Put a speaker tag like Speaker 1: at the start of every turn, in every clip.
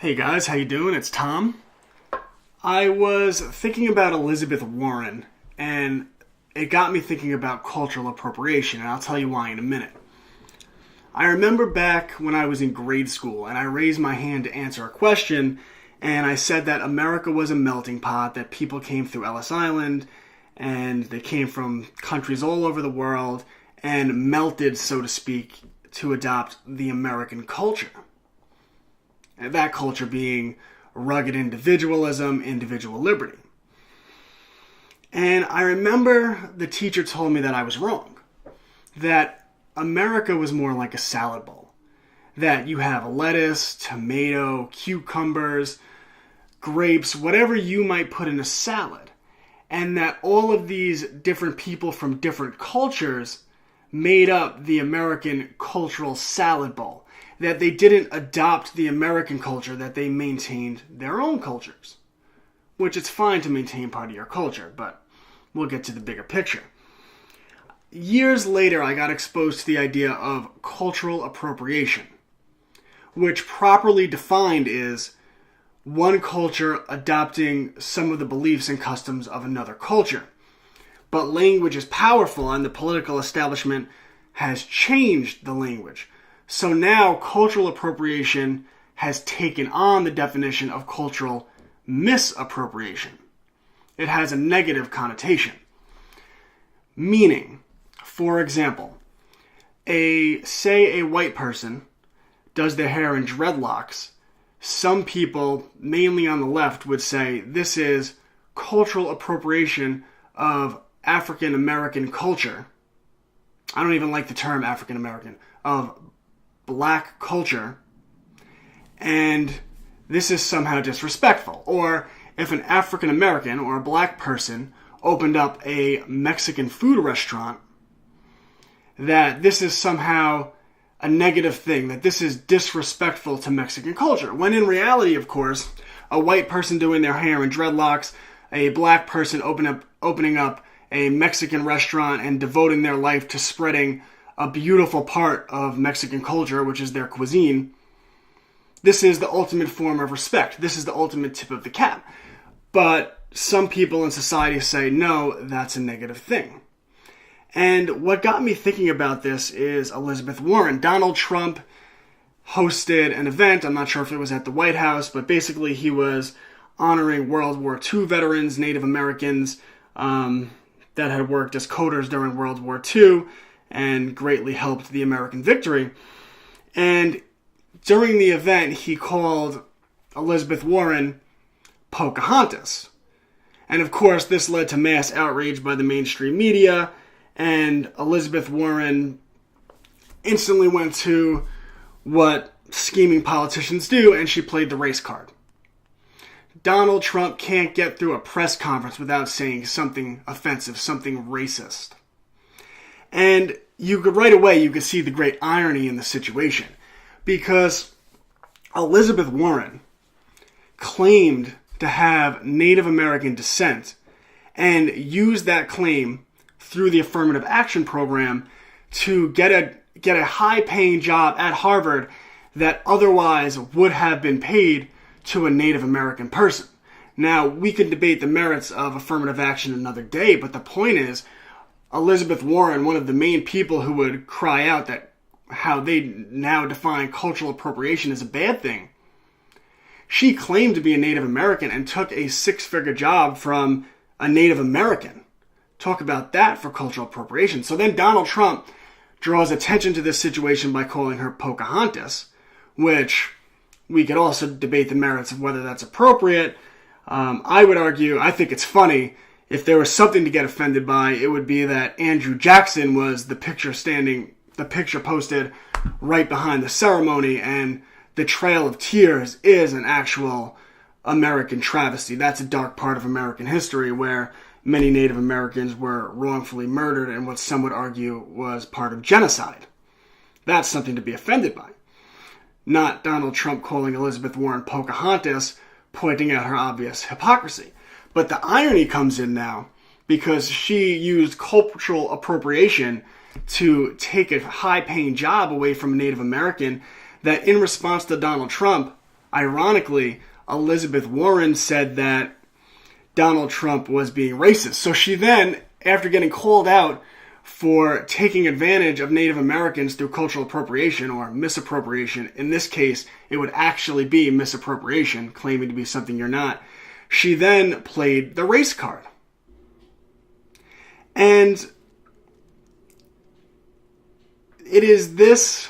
Speaker 1: Hey guys, how you doing? It's Tom. I was thinking about Elizabeth Warren, and it got me thinking about cultural appropriation, and I'll tell you why in a minute. I remember back when I was in grade school, and I raised my hand to answer a question, and I said that America was a melting pot, that people came through Ellis Island, and they came from countries all over the world, and melted, so to speak, to adopt the American culture. And that culture being rugged individualism, individual liberty. And I remember the teacher told me that I was wrong. That America was more like a salad bowl. That you have lettuce, tomato, cucumbers, grapes, whatever you might put in a salad. And that all of these different people from different cultures made up the American cultural salad bowl. That they didn't adopt the American culture, that they maintained their own cultures. Which it's fine to maintain part of your culture, but we'll get to the bigger picture. Years later, I got exposed to the idea of cultural appropriation, which properly defined is one culture adopting some of the beliefs and customs of another culture. But language is powerful, and the political establishment has changed the language. So now cultural appropriation has taken on the definition of cultural misappropriation. It has a negative connotation. Meaning, for example, say a white person does their hair in dreadlocks. Some people, mainly on the left, would say this is cultural appropriation of African American culture. I don't even like the term African American, of black culture, and this is somehow disrespectful. Or if an African American or a black person opened up a Mexican food restaurant, that this is somehow a negative thing, that this is disrespectful to Mexican culture. When in reality, of course, a white person doing their hair in dreadlocks, a black person opening up a Mexican restaurant and devoting their life to spreading a beautiful part of Mexican culture, which is their cuisine, this is the ultimate form of respect. This is the ultimate tip of the cap. But some people in society say, no, that's a negative thing. And what got me thinking about this is Elizabeth Warren. Donald Trump hosted an event, I'm not sure if it was at the White House, but basically he was honoring World War II veterans, Native Americans, that had worked as coders during World War II, and greatly helped the American victory. And during the event, he called Elizabeth Warren Pocahontas. And of course, this led to mass outrage by the mainstream media, and Elizabeth Warren instantly went to what scheming politicians do, and she played the race card. Donald Trump can't get through a press conference without saying something offensive, something racist. And right away you could see the great irony in the situation, because Elizabeth Warren claimed to have Native American descent and used that claim through the affirmative action program to get a high-paying job at Harvard that otherwise would have been paid to a Native American person. Now, we could debate the merits of affirmative action another day, but the point is, Elizabeth Warren, one of the main people who would cry out that how they now define cultural appropriation as a bad thing, she claimed to be a Native American and took a six-figure job from a Native American. Talk about that for cultural appropriation. So then Donald Trump draws attention to this situation by calling her Pocahontas, which we could also debate the merits of whether that's appropriate. I would argue, I think it's funny. If there was something to get offended by, it would be that Andrew Jackson was the picture posted right behind the ceremony, and the Trail of Tears is an actual American travesty. That's a dark part of American history where many Native Americans were wrongfully murdered and what some would argue was part of genocide. That's something to be offended by. Not Donald Trump calling Elizabeth Warren Pocahontas, pointing out her obvious hypocrisy. But the irony comes in now because she used cultural appropriation to take a high-paying job away from a Native American that in response to Donald Trump Ironically, Elizabeth Warren said that Donald Trump was being racist. So she then, after getting called out for taking advantage of Native Americans through cultural appropriation or misappropriation, in this case, it would actually be misappropriation, claiming to be something you're not, she then played the race card. And it is this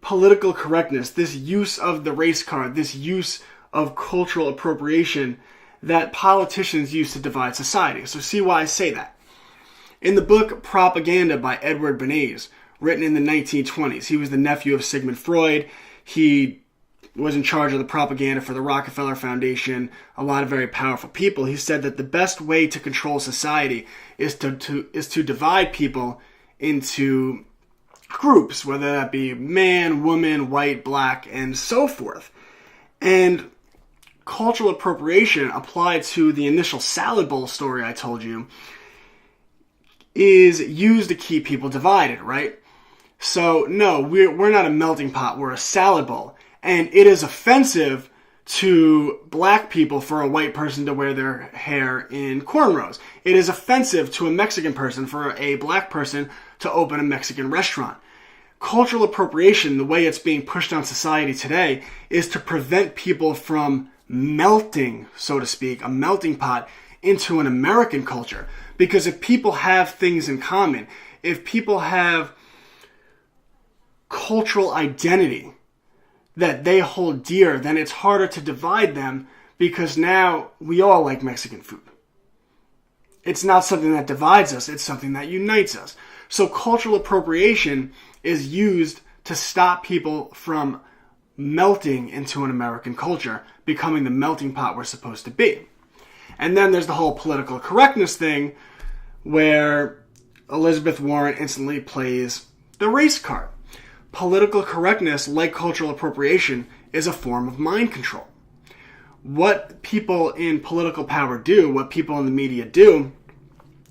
Speaker 1: political correctness, this use of the race card, this use of cultural appropriation that politicians use to divide society. So see why I say that. In the book Propaganda by Edward Bernays, written in the 1920s, he was the nephew of Sigmund Freud. He was in charge of the propaganda for the Rockefeller Foundation, a lot of very powerful people. He said that the best way to control society is to divide people into groups, whether that be man, woman, white, black, and so forth. And cultural appropriation applied to the initial salad bowl story I told you is used to keep people divided, right? So no, we're not a melting pot, we're a salad bowl. And it is offensive to black people for a white person to wear their hair in cornrows. It is offensive to a Mexican person for a black person to open a Mexican restaurant. Cultural appropriation, the way it's being pushed on society today, is to prevent people from melting, so to speak, a melting pot into an American culture. Because if people have things in common, if people have cultural identity that they hold dear, then it's harder to divide them because now we all like Mexican food. It's not something that divides us, it's something that unites us. So cultural appropriation is used to stop people from melting into an American culture, becoming the melting pot we're supposed to be. And then there's the whole political correctness thing where Elizabeth Warren instantly plays the race card. Political correctness, like cultural appropriation, is a form of mind control. What people in political power do, what people in the media do,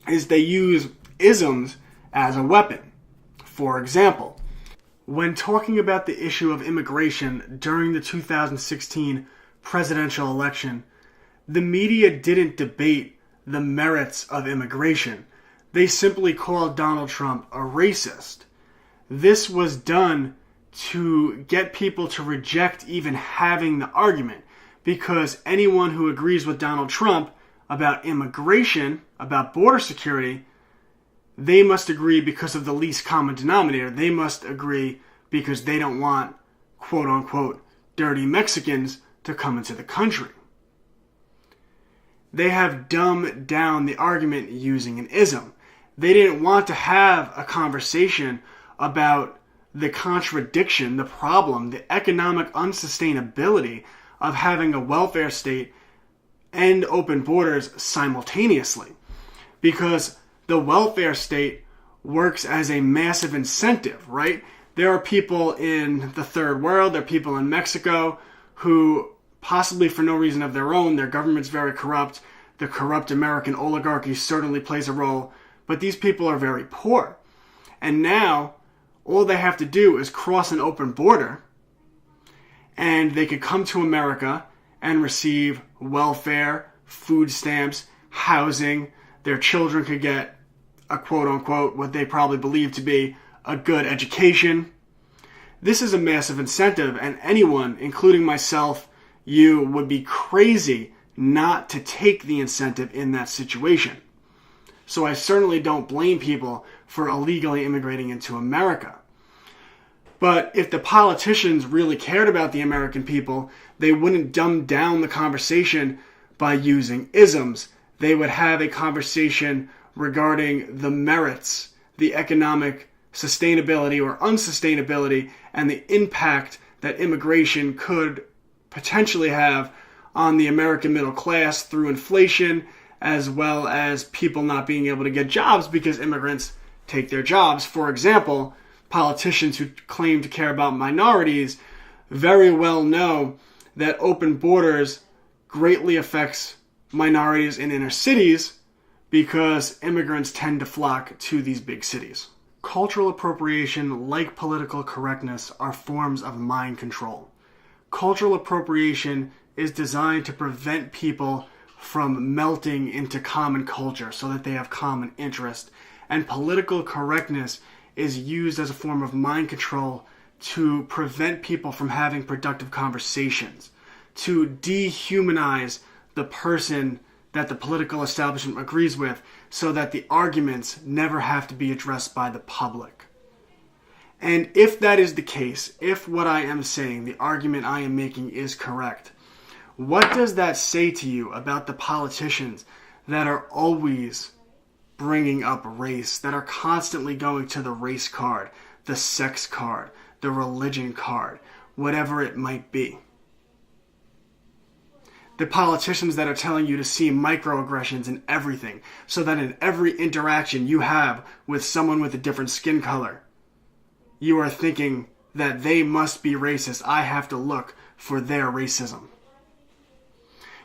Speaker 1: is they use isms as a weapon. For example, when talking about the issue of immigration during the 2016 presidential election, the media didn't debate the merits of immigration. They simply called Donald Trump a racist. This was done to get people to reject even having the argument, because anyone who agrees with Donald Trump about immigration, about border security, they must agree because of the least common denominator. They must agree because they don't want, quote unquote, dirty Mexicans to come into the country. They have dumbed down the argument using an ism. They didn't want to have a conversation about the contradiction, the problem, the economic unsustainability of having a welfare state and open borders simultaneously. Because the welfare state works as a massive incentive, right? There are people in the third world, there are people in Mexico who, possibly for no reason of their own, their government's very corrupt, the corrupt American oligarchy certainly plays a role, but these people are very poor. And now, all they have to do is cross an open border, and they could come to America and receive welfare, food stamps, housing. Their children could get a quote-unquote, what they probably believe to be a good education. This is a massive incentive, and anyone, including myself, you, would be crazy not to take the incentive in that situation. So I certainly don't blame people for illegally immigrating into America. But if the politicians really cared about the American people, they wouldn't dumb down the conversation by using isms. They would have a conversation regarding the merits, the economic sustainability or unsustainability, and the impact that immigration could potentially have on the American middle class through inflation, as well as people not being able to get jobs because immigrants take their jobs. For example, politicians who claim to care about minorities very well know that open borders greatly affects minorities in inner cities because immigrants tend to flock to these big cities. Cultural appropriation, like political correctness, are forms of mind control. Cultural appropriation is designed to prevent people from melting into common culture so that they have common interest. And political correctness is used as a form of mind control to prevent people from having productive conversations, to dehumanize the person that the political establishment agrees with so that the arguments never have to be addressed by the public. And if that is the case, if what I am saying, the argument I am making is correct, what does that say to you about the politicians that are always bringing up race, that are constantly going to the race card, the sex card, the religion card, whatever it might be? The politicians that are telling you to see microaggressions in everything, so that in every interaction you have with someone with a different skin color, you are thinking that they must be racist. I have to look for their racism.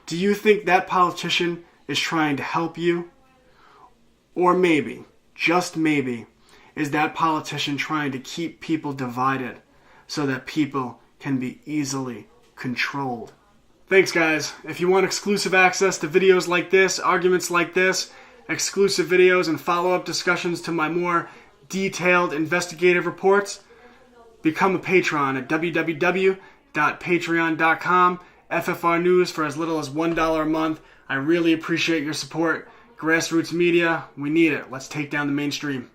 Speaker 1: Do you think that politician is trying to help you? Or maybe, just maybe, is that politician trying to keep people divided so that people can be easily controlled? Thanks, guys. If you want exclusive access to videos like this, arguments like this, exclusive videos, and follow-up discussions to my more detailed investigative reports, become a patron at www.patreon.com. FFRnews for as little as $1 a month. I really appreciate your support. Grassroots media, we need it. Let's take down the mainstream.